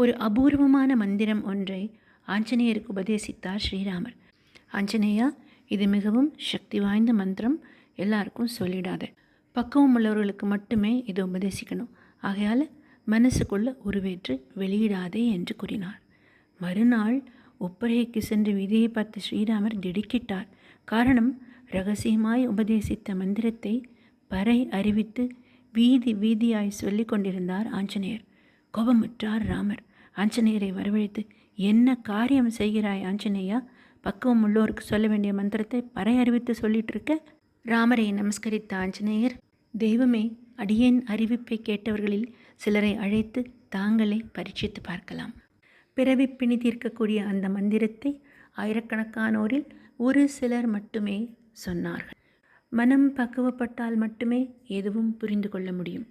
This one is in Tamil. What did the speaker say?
ஒரு அபூர்வமான மந்திரம் ஒன்றை ஆஞ்சநேயருக்கு உபதேசித்தார் ஸ்ரீராமர். ஆஞ்சநேயா, இது மிகவும் சக்தி வாய்ந்த மந்திரம், எல்லாருக்கும் சொல்லிடாத. பக்குவம் உள்ளவர்களுக்கு மட்டுமே இதை உபதேசிக்கணும். ஆகையால் மனசுக்குள்ள உருவேற்று வெளியிடாதே என்று கூறினார். மறுநாள் ஒப்பரைக்கு சென்று விதியை பார்த்த ஸ்ரீராமர் திடுக்கிட்டார். காரணம், ரகசியமாய் உபதேசித்த மந்திரத்தை பறை அறிவித்து வீதி வீதியாய் சொல்லி கொண்டிருந்தார் ஆஞ்சநேயர். கோபமுற்றார் ராமர். ஆஞ்சநேயரை வரவழைத்து, என்ன காரியம் செய்கிறாய் ஆஞ்சநேயா? பக்குவம் உள்ளோருக்கு சொல்ல வேண்டிய மந்திரத்தை பறை அறிவித்து சொல்லிட்டு இருக்க. ராமரை நமஸ்கரித்த ஆஞ்சநேயர், தெய்வமே, அடியேன் அறிவிப்பை கேட்டவர்களில் சிலரை அழைத்து தாங்களே பரீட்சித்து பார்க்கலாம். பிறவி பிணி தீர்க்கக்கூடிய அந்த மந்திரத்தை ஆயிரக்கணக்கானோரில் ஒரு சிலர் மட்டுமே சொன்னார்கள். மனம் பக்குவப்பட்டால் மட்டுமே எதுவும் புரிந்து கொள்ள முடியும்.